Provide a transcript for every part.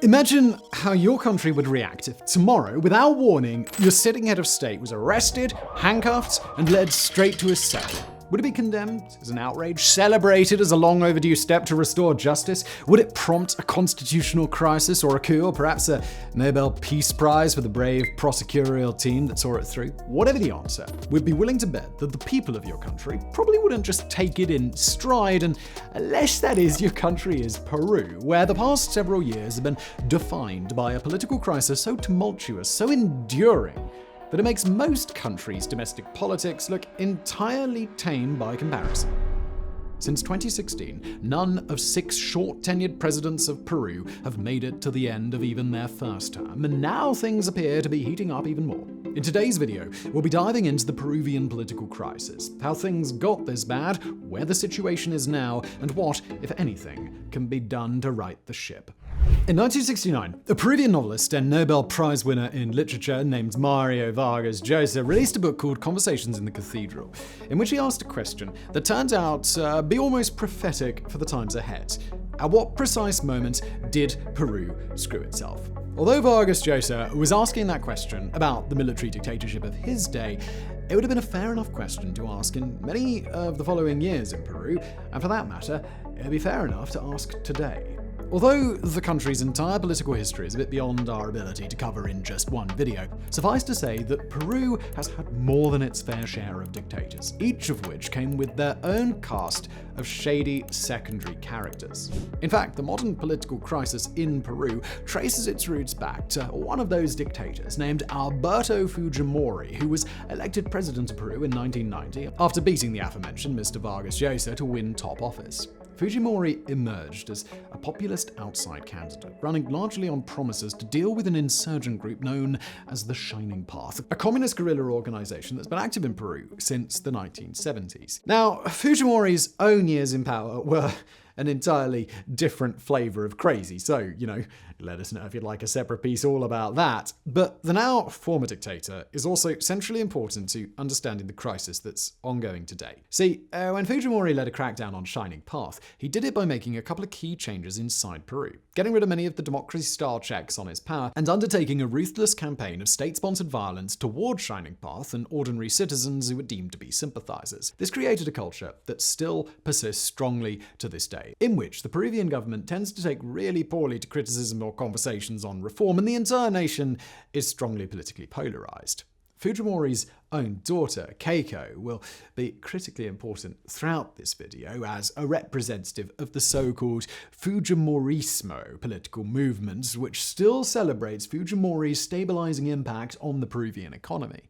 Imagine how your country would react if tomorrow, without warning, your sitting head of state was arrested, handcuffed, and led straight to his cell. Would it be condemned as an outrage, celebrated as a long overdue step to restore justice? Would it prompt a constitutional crisis or a coup, or perhaps a Nobel Peace Prize for the brave prosecutorial team that saw it through? Whatever the answer, we'd be willing to bet that the people of your country probably wouldn't just take it in stride, and unless that is your country is Peru, where the past several years have been defined by a political crisis so tumultuous, so enduring, that it makes most countries' domestic politics look entirely tame by comparison. Since 2016, none of 6 short-tenured presidents of Peru have made it to the end of even their first term, and now things appear to be heating up even more. In today's video, we'll be diving into the Peruvian political crisis, how things got this bad, where the situation is now, and what, if anything, can be done to right the ship. In 1969, a Peruvian novelist and Nobel Prize winner in literature named Mario Vargas Llosa released a book called Conversations in the Cathedral, in which he asked a question that turns out to be almost prophetic for the times ahead. At what precise moment did Peru screw itself? Although Vargas Llosa was asking that question about the military dictatorship of his day, it would have been a fair enough question to ask in many of the following years in Peru, and for that matter, it would be fair enough to ask today. Although the country's entire political history is a bit beyond our ability to cover in just one video, suffice to say that Peru has had more than its fair share of dictators, each of which came with their own cast of shady secondary characters. In fact, the modern political crisis in Peru traces its roots back to one of those dictators named Alberto Fujimori, who was elected president of Peru in 1990 after beating the aforementioned Mr. Vargas Llosa to win top office. Fujimori emerged as a populist outside candidate, running largely on promises to deal with an insurgent group known as the Shining Path, a communist guerrilla organization that's been active in Peru since the 1970s. Now, Fujimori's own years in power were an entirely different flavor of crazy, so, let us know if you'd like a separate piece all about that. But the now former dictator is also centrally important to understanding the crisis that's ongoing today. See, when Fujimori led a crackdown on Shining Path, he did it by making a couple of key changes inside Peru, getting rid of many of the democracy-style checks on his power, and undertaking a ruthless campaign of state-sponsored violence towards Shining Path and ordinary citizens who were deemed to be sympathizers. This created a culture that still persists strongly to this day, in which the Peruvian government tends to take really poorly to criticism or conversations on reform, and the entire nation is strongly politically polarized. Fujimori's own daughter, Keiko, will be critically important throughout this video as a representative of the so-called Fujimorismo political movement, which still celebrates Fujimori's stabilizing impact on the Peruvian economy.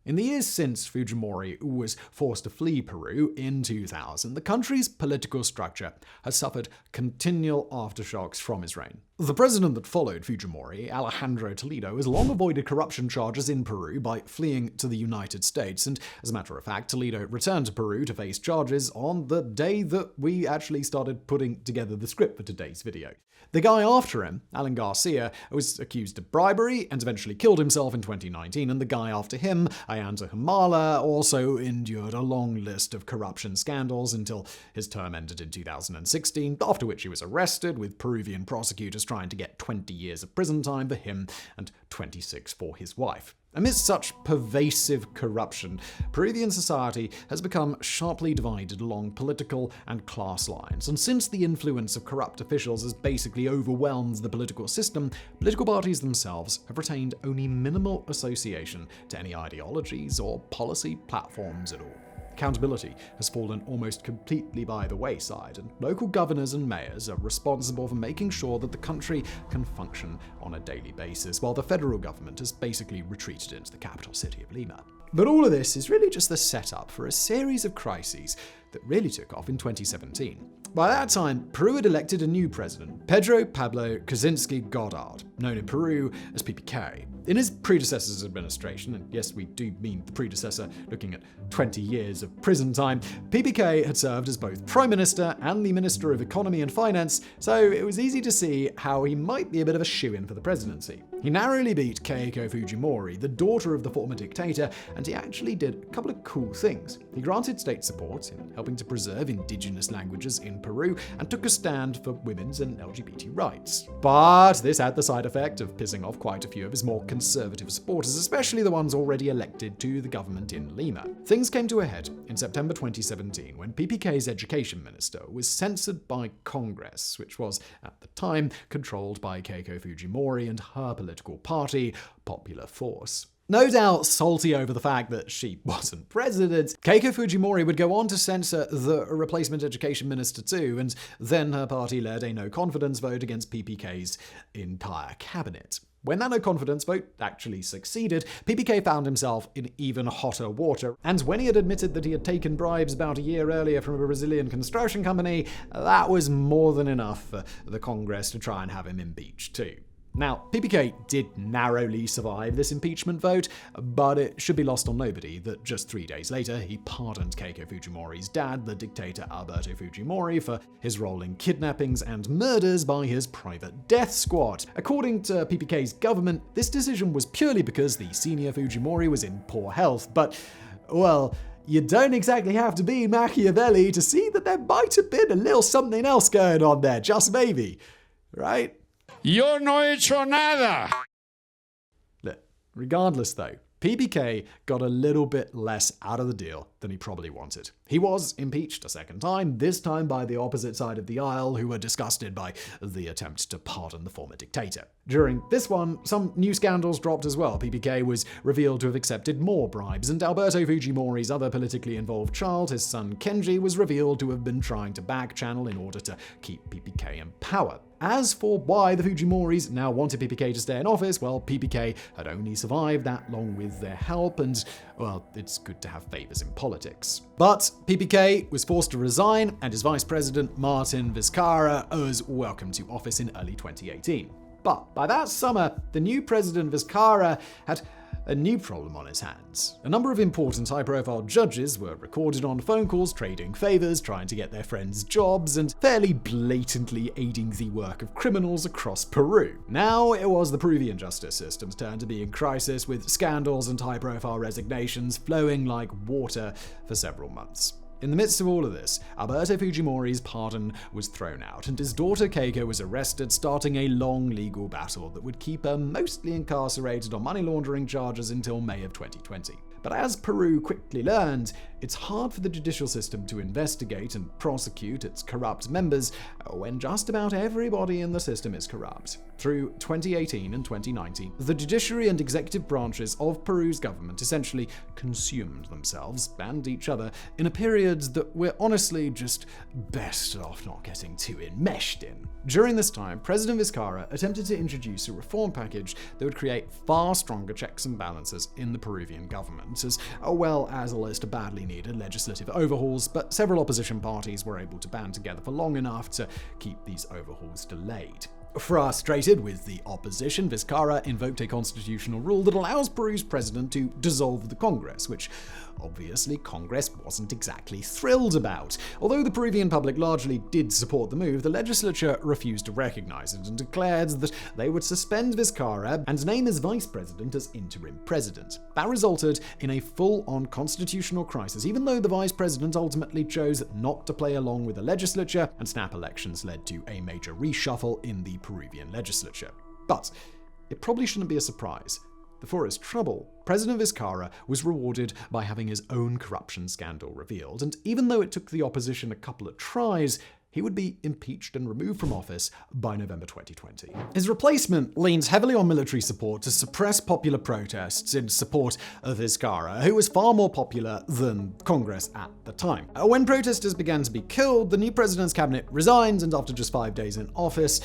In the years since Fujimori was forced to flee Peru in 2000, the country's political structure has suffered continual aftershocks from his reign. The president that followed Fujimori, Alejandro Toledo, has long avoided corruption charges in Peru by fleeing to the United States, and as a matter of fact, Toledo returned to Peru to face charges on the day that we actually started putting together the script for today's video. The guy after him, Alan Garcia, was accused of bribery and eventually killed himself in 2019, and the guy after him, Ayanta Humala, also endured a long list of corruption scandals until his term ended in 2016, after which he was arrested, with Peruvian prosecutors trying to get 20 years of prison time for him and 26 for his wife. Amidst such pervasive corruption, Peruvian society has become sharply divided along political and class lines, and since the influence of corrupt officials has basically overwhelmed the political system, political parties themselves have retained only minimal association to any ideologies or policy platforms at all. Accountability has fallen almost completely by the wayside, and local governors and mayors are responsible for making sure that the country can function on a daily basis, while the federal government has basically retreated into the capital city of Lima. But all of this is really just the setup for a series of crises that really took off in 2017. By that time, Peru had elected a new president, Pedro Pablo Kaczynski Godard, known in Peru as PPK. In his predecessor's administration, and yes, we do mean the predecessor, looking at 20 years of prison time, PPK had served as both Prime Minister and the Minister of Economy and Finance, so it was easy to see how he might be a bit of a shoo-in for the presidency. He narrowly beat Keiko Fujimori, the daughter of the former dictator, and he actually did a couple of cool things. He granted state support in helping to preserve indigenous languages in Peru, and took a stand for women's and LGBT rights. But this had the side effect of pissing off quite a few of his more conservative supporters, especially the ones already elected to the government in Lima. Things came to a head in September 2017 when PPK's education minister was censored by Congress, which was, at the time, controlled by Keiko Fujimori and her political party, Popular Force. No doubt salty over the fact that she wasn't president, Keiko Fujimori would go on to censor the replacement education minister too, and then her party led a no-confidence vote against PPK's entire cabinet. When that no-confidence vote actually succeeded, PPK found himself in even hotter water, and when he had admitted that he had taken bribes about a year earlier from a Brazilian construction company, that was more than enough for the Congress to try and have him impeached too. Now, PPK did narrowly survive this impeachment vote, but it should be lost on nobody that just 3 days later, he pardoned Keiko Fujimori's dad, the dictator Alberto Fujimori, for his role in kidnappings and murders by his private death squad. According to PPK's government, this decision was purely because the senior Fujimori was in poor health, but, well, you don't exactly have to be Machiavelli to see that there might have been a little something else going on there, just maybe, right? Yo no he hecho nada. Look, regardless though, PPK got a little bit less out of the deal than he probably wanted. He was impeached a second time, this time by the opposite side of the aisle, who were disgusted by the attempt to pardon the former dictator. During this one, some new scandals dropped as well. PPK was revealed to have accepted more bribes, and Alberto Fujimori's other politically involved child, his son Kenji, was revealed to have been trying to backchannel in order to keep PPK in power. As for why the Fujimoris now wanted PPK to stay in office, well, PPK had only survived that long with their help, and, well, it's good to have favors in politics. But PPK was forced to resign, and his vice president, Martin Vizcarra, was welcomed to office in early 2018. But by that summer, the new president Vizcarra had a new problem on his hands. A number of important high-profile judges were recorded on phone calls trading favors, trying to get their friends jobs, and fairly blatantly aiding the work of criminals across Peru. Now it was the Peruvian justice system's turn to be in crisis, with scandals and high-profile resignations flowing like water for several months. In the midst of all of this, Alberto Fujimori's pardon was thrown out, and his daughter Keiko was arrested, starting a long legal battle that would keep her mostly incarcerated on money laundering charges until May of 2020. But as Peru quickly learned, it's hard for the judicial system to investigate and prosecute its corrupt members when just about everybody in the system is corrupt. Through 2018 and 2019, the judiciary and executive branches of Peru's government essentially consumed themselves and each other in a period that we're honestly just best off not getting too enmeshed in. During this time, President Vizcarra attempted to introduce a reform package that would create far stronger checks and balances in the Peruvian government, as well as a list of badly needed legislative overhauls, but several opposition parties were able to band together for long enough to keep these overhauls delayed. Frustrated with the opposition, Vizcarra invoked a constitutional rule that allows Peru's president to dissolve the Congress, which obviously Congress wasn't exactly thrilled about. Although the Peruvian public largely did support the move, the legislature refused to recognize it and declared that they would suspend Vizcarra and name his vice president as interim president. That resulted in a full-on constitutional crisis, even though the vice president ultimately chose not to play along with the legislature, and snap elections led to a major reshuffle in the Peruvian legislature. But it probably shouldn't be a surprise. For his trouble, President Vizcarra was rewarded by having his own corruption scandal revealed, and even though it took the opposition a couple of tries, he would be impeached and removed from office by November 2020. His replacement leans heavily on military support to suppress popular protests in support of Vizcarra, who was far more popular than Congress at the time. When protesters began to be killed, the new president's cabinet resigned, and after just 5 days in office,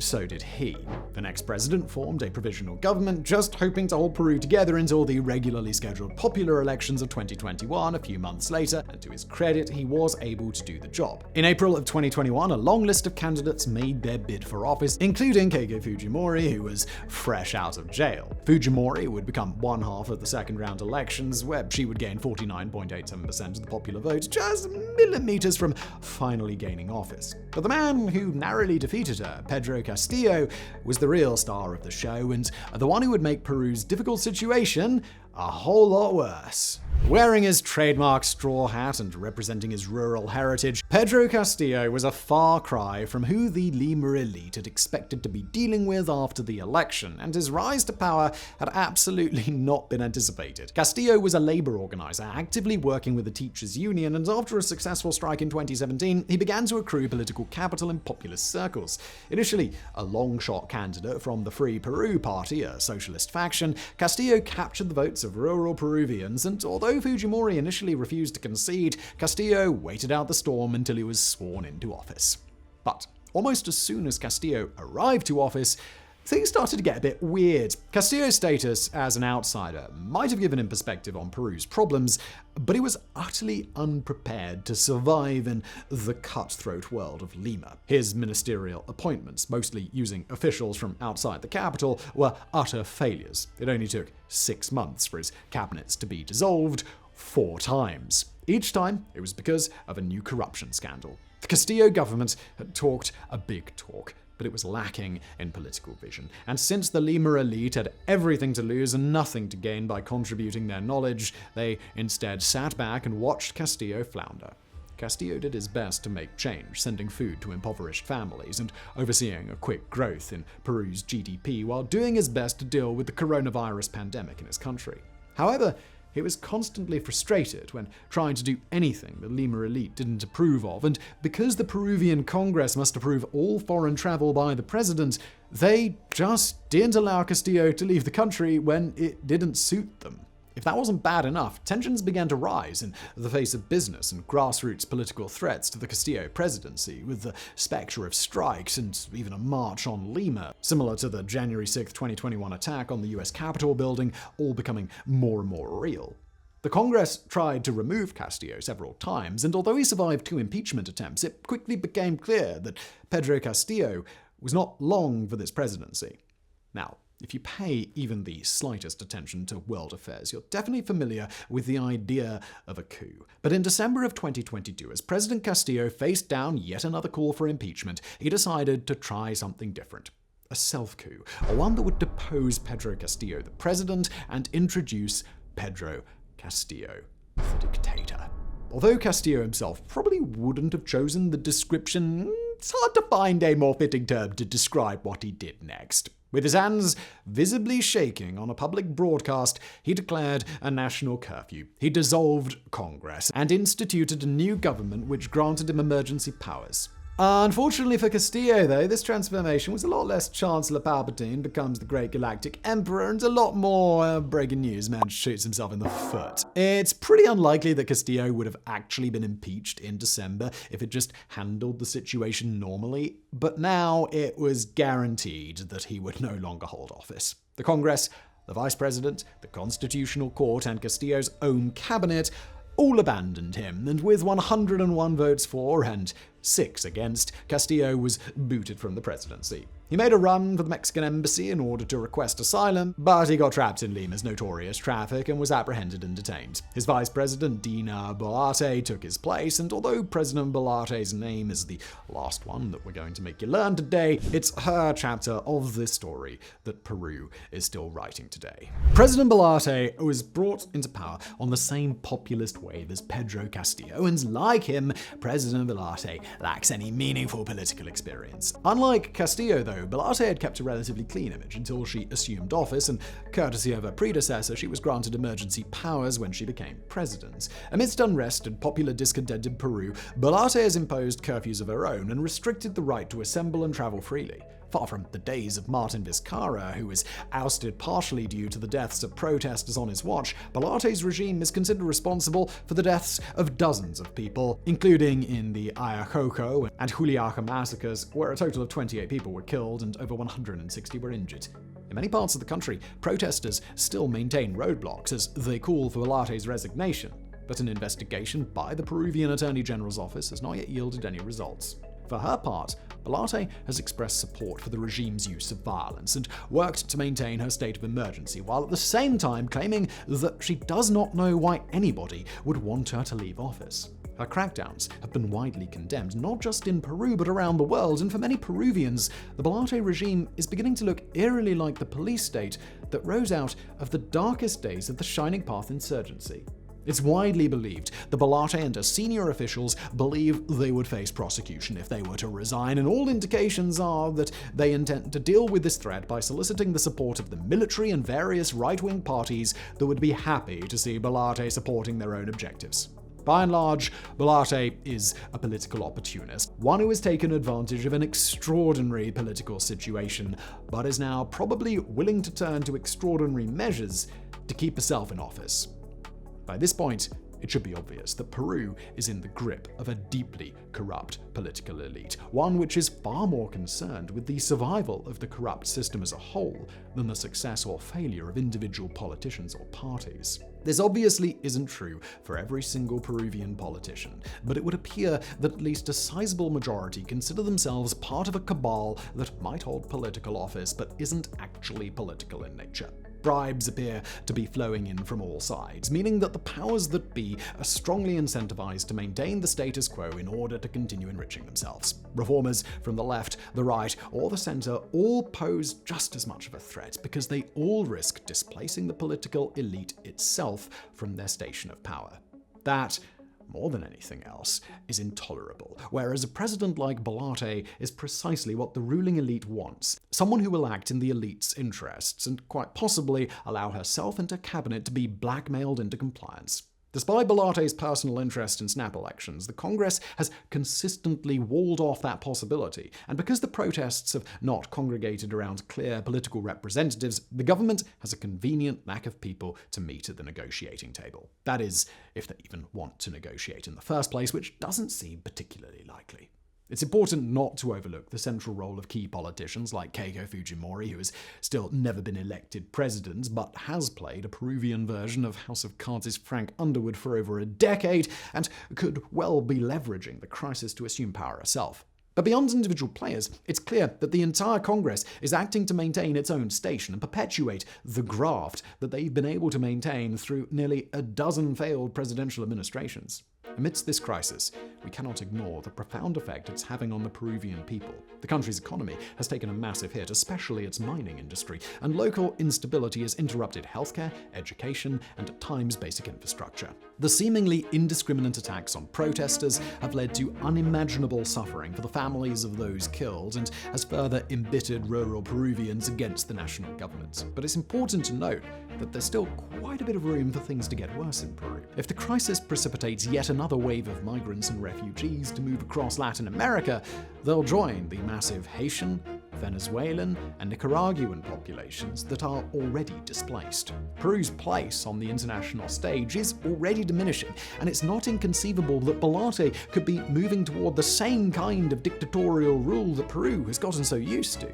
so did he. The next president formed a provisional government, just hoping to hold Peru together until the regularly scheduled popular elections of 2021 a few months later, and to his credit, he was able to do the job. In April of 2021, a long list of candidates made their bid for office, including Keiko Fujimori, who was fresh out of jail. Fujimori would become one half of the second round elections, where she would gain 49.87% of the popular vote, just millimeters from finally gaining office. But the man who narrowly defeated her, Pedro Castillo, was the real star of the show, and the one who would make Peru's difficult situation a whole lot worse. Wearing his trademark straw hat and representing his rural heritage, Pedro Castillo was a far cry from who the Lima elite had expected to be dealing with after the election, and his rise to power had absolutely not been anticipated. Castillo was a labor organizer, actively working with the teachers' union, and after a successful strike in 2017, he began to accrue political capital in populist circles. Initially a long-shot candidate from the Free Peru Party, a socialist faction, Castillo captured the votes of rural Peruvians, and although Fujimori initially refused to concede, Castillo waited out the storm until he was sworn into office. But almost as soon as Castillo arrived to office, things started to get a bit weird. Castillo's status as an outsider might have given him perspective on Peru's problems, but he was utterly unprepared to survive in the cutthroat world of Lima. His ministerial appointments, mostly using officials from outside the capital, were utter failures. It only took 6 months for his cabinets to be dissolved 4 times. Each time, it was because of a new corruption scandal. The Castillo government had talked a big talk, but it was lacking in political vision. And since the Lima elite had everything to lose and nothing to gain by contributing their knowledge, they instead sat back and watched Castillo flounder. Castillo did his best to make change, sending food to impoverished families and overseeing a quick growth in Peru's GDP while doing his best to deal with the coronavirus pandemic in his country. However, he was constantly frustrated when trying to do anything the Lima elite didn't approve of, and because the Peruvian Congress must approve all foreign travel by the president, they just didn't allow Castillo to leave the country when it didn't suit them. If that wasn't bad enough, tensions began to rise in the face of business and grassroots political threats to the Castillo presidency, with the specter of strikes and even a march on Lima, similar to the January 6, 2021 attack on the US Capitol building, all becoming more and more real. The Congress tried to remove Castillo several times, and although he survived 2 impeachment attempts, it quickly became clear that Pedro Castillo was not long for this presidency. Now, if you pay even the slightest attention to world affairs, you're definitely familiar with the idea of a coup. But in December of 2022, as President Castillo faced down yet another call for impeachment, he decided to try something different. A self-coup, one that would depose Pedro Castillo, the president, and introduce Pedro Castillo, the dictator. Although Castillo himself probably wouldn't have chosen the description, it's hard to find a more fitting term to describe what he did next. With his hands visibly shaking on a public broadcast, he declared a national curfew. He dissolved Congress and instituted a new government which granted him emergency powers. Unfortunately for Castillo, though, this transformation was a lot less Chancellor Palpatine becomes the Great Galactic Emperor and a lot more breaking news, man shoots himself in the foot. It's pretty unlikely that Castillo would have actually been impeached in December if it just handled the situation normally, but now it was guaranteed that he would no longer hold office. The Congress, the Vice President, the Constitutional Court, and Castillo's own cabinet all abandoned him, and with 101 votes for and 6 against, Castillo was booted from the presidency. He made a run for the Mexican embassy in order to request asylum, but he got trapped in Lima's notorious traffic and was apprehended and detained. His vice president, Dina Batte, took his place, and although President Balatte's name is the last one that we're going to make you learn today, it's her chapter of this story that Peru is still writing today. President Batte was brought into power on the same populist wave as Pedro Castillo, and like him, President Batte lacks any meaningful political experience. Unlike Castillo, though, Batte had kept a relatively clean image until she assumed office, and courtesy of her predecessor, she was granted emergency powers when she became president. Amidst unrest and popular discontent in Peru, Batte has imposed curfews of her own and restricted the right to assemble and travel freely. Far from the days of Martin Vizcarra, who was ousted partially due to the deaths of protesters on his watch, Balatte's regime is considered responsible for the deaths of dozens of people, including in the Ayacucho and Juliaca massacres, where a total of 28 people were killed and over 160 were injured. In many parts of the country, protesters still maintain roadblocks as they call for Balatte's resignation, but an investigation by the Peruvian Attorney General's office has not yet yielded any results. For her part, Batte has expressed support for the regime's use of violence and worked to maintain her state of emergency, while at the same time claiming that she does not know why anybody would want her to leave office. Her crackdowns have been widely condemned, not just in Peru but around the world, and for many Peruvians, the Batte regime is beginning to look eerily like the police state that rose out of the darkest days of the Shining Path insurgency. It's widely believed the Batte and her senior officials believe they would face prosecution if they were to resign, and all indications are that they intend to deal with this threat by soliciting the support of the military and various right-wing parties that would be happy to see Batte supporting their own objectives. By and large, Batte is a political opportunist, one who has taken advantage of an extraordinary political situation, but is now probably willing to turn to extraordinary measures to keep herself in office. By this point, it should be obvious that Peru is in the grip of a deeply corrupt political elite, one which is far more concerned with the survival of the corrupt system as a whole than the success or failure of individual politicians or parties. This obviously isn't true for every single Peruvian politician, but it would appear that at least a sizable majority consider themselves part of a cabal that might hold political office but isn't actually political in nature. Bribes appear to be flowing in from all sides, meaning that the powers that be are strongly incentivized to maintain the status quo in order to continue enriching themselves. Reformers from the left, the right, or the center all pose just as much of a threat because they all risk displacing the political elite itself from their station of power. That, more than anything else, is intolerable, whereas a president like Batte is precisely what the ruling elite wants, someone who will act in the elite's interests and quite possibly allow herself and her cabinet to be blackmailed into compliance. Despite Ballatte's personal interest in snap elections, the Congress has consistently walled off that possibility, and because the protests have not congregated around clear political representatives, the government has a convenient lack of people to meet at the negotiating table. That is, if they even want to negotiate in the first place, which doesn't seem particularly likely. It's important not to overlook the central role of key politicians like Keiko Fujimori, who has still never been elected president, but has played a Peruvian version of House of Cards' Frank Underwood for over a decade, and could well be leveraging the crisis to assume power herself. But beyond individual players, it's clear that the entire Congress is acting to maintain its own station and perpetuate the graft that they've been able to maintain through nearly a dozen failed presidential administrations. Amidst this crisis, we cannot ignore the profound effect it's having on the Peruvian people. The country's economy has taken a massive hit, especially its mining industry, and local instability has interrupted healthcare, education, and at times basic infrastructure. The seemingly indiscriminate attacks on protesters have led to unimaginable suffering for the families of those killed and has further embittered rural Peruvians against the national government. But it's important to note that there's still quite a bit of room for things to get worse in Peru. If the crisis precipitates yet another wave of migrants and refugees to move across Latin America, they'll join the massive Haitian, Venezuelan, and Nicaraguan populations that are already displaced. Peru's place on the international stage is already diminishing, and it's not inconceivable that Batte could be moving toward the same kind of dictatorial rule that Peru has gotten so used to.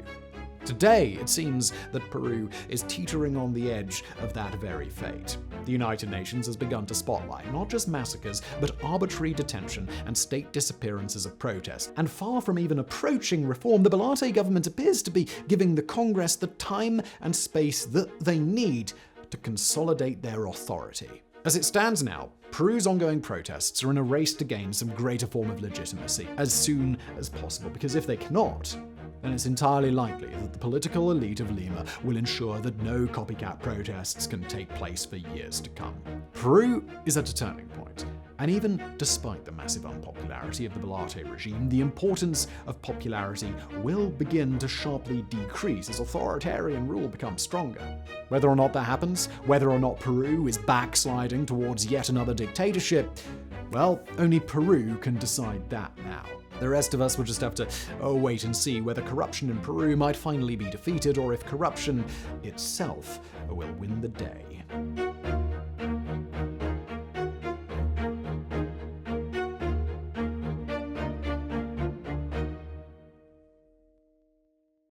Today, it seems that Peru is teetering on the edge of that very fate. The United Nations has begun to spotlight not just massacres, but arbitrary detention and state disappearances of protest. And far from even approaching reform, the Batte government appears to be giving the Congress the time and space that they need to consolidate their authority. As it stands now, Peru's ongoing protests are in a race to gain some greater form of legitimacy as soon as possible, because if they cannot, then it's entirely likely that the political elite of Lima will ensure that no copycat protests can take place for years to come. Peru is at a turning point, and even despite the massive unpopularity of the Batte regime, the importance of popularity will begin to sharply decrease as authoritarian rule becomes stronger. Whether or not that happens, whether or not Peru is backsliding towards yet another dictatorship, well, only Peru can decide that now. The rest of us will just have to wait and see whether corruption in Peru might finally be defeated, or if corruption itself will win the day.